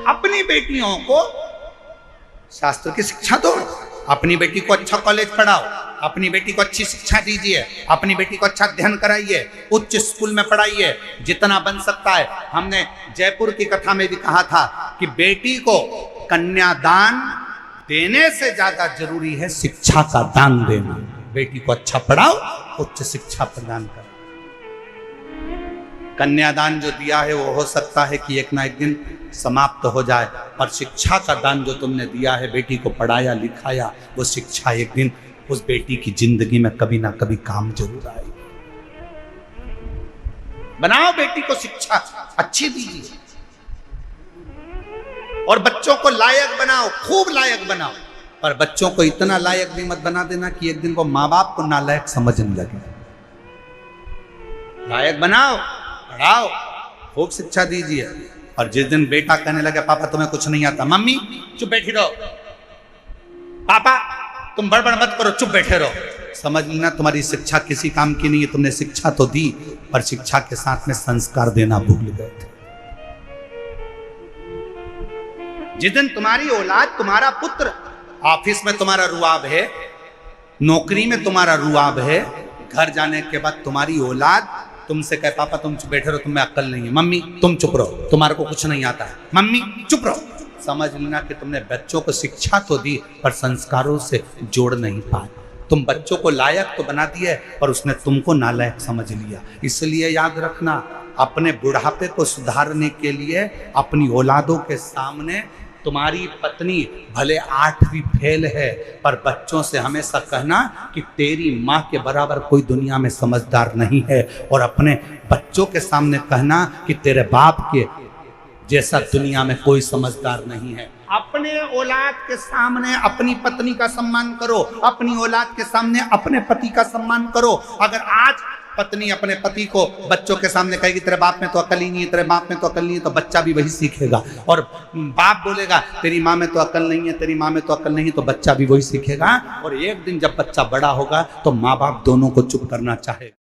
अपनी बेटियों को शास्त्र की शिक्षा दो, अपनी बेटी को अच्छा कॉलेज पढ़ाओ, अपनी बेटी को अच्छी शिक्षा दीजिए, अपनी बेटी को अच्छा अध्ययन कराइए, उच्च स्कूल में पढ़ाइए जितना बन सकता है। हमने जयपुर की कथा में भी कहा था कि बेटी को कन्यादान देने से ज्यादा जरूरी है शिक्षा का दान देना। बेटी को अच्छा पढ़ाओ, उच्च शिक्षा प्रदान करो। कन्यादान जो दिया है वो हो सकता है कि एक ना एक दिन समाप्त हो जाए, पर शिक्षा का दान जो तुमने दिया है, बेटी को पढ़ाया लिखाया, वो शिक्षा एक दिन उस बेटी की जिंदगी में कभी ना कभी काम जरूर आएगी। बनाओ बेटी को शिक्षा अच्छी दीजिए और बच्चों को लायक बनाओ, खूब लायक बनाओ, पर बच्चों को इतना लायक भी मत बना देना कि एक दिन वो माँ बाप को नालायक समझने लगे। लायक बनाओ, पढ़ाओ, खूब शिक्षा दीजिए, और जिस दिन बेटा कहने लगे पापा तुम्हें कुछ नहीं आता, मम्मी चुप बैठी रहो, पापा तुम बड़बड़ मत करो, चुप बैठे रहो, समझ लेना तुम्हारी शिक्षा किसी काम की नहीं है। तुमने शिक्षा तो दी, पर शिक्षा के साथ में संस्कार देना भूल गए थे। जिस दिन तुम्हारी औलाद, तुम्हारा पुत्र ऑफिस में तुम्हारा रुआब है, नौकरी में तुम्हारा रुआब है, घर जाने के बाद तुम्हारी औलाद तुमसे कहे पापा तुम चुप बैठे रहो, तुम्हें अक्ल नहीं है, मम्मी तुम चुप रहो, तुम्हारे को कुछ नहीं आता है, मम्मी चुप रहो, समझ लेना कि तुमने बच्चों को शिक्षा तो दी पर संस्कारों से जोड़ नहीं पाए। तुम बच्चों को लायक तो बना दिए पर उसने तुमको नालायक समझ लिया। इसलिए याद रखना, अपने बुढ़ापे को सुधारने के लिए अपनी औलादों के सामने तुम्हारी पत्नी भले 8वीं फेल है, पर बच्चों से हमेशा कहना कि तेरी माँ के बराबर कोई दुनिया में समझदार नहीं है, और अपने बच्चों के सामने कहना कि तेरे बाप के जैसा दुनिया में कोई समझदार नहीं है। अपने औलाद के सामने अपनी पत्नी का सम्मान करो, अपनी औलाद के सामने अपने पति का सम्मान करो। अगर आज पत्नी अपने पति को बच्चों के सामने कहेगी तेरे बाप में तो अकल ही नहीं है, तेरे बाप में तो अकल नहीं है, तो बच्चा भी वही सीखेगा। और बाप बोलेगा तेरी माँ में तो अकल नहीं है, तेरी माँ में तो अकल नहीं है, तो बच्चा भी वही सीखेगा। और एक दिन जब बच्चा बड़ा होगा तो माँ बाप दोनों को चुप करना चाहेगा।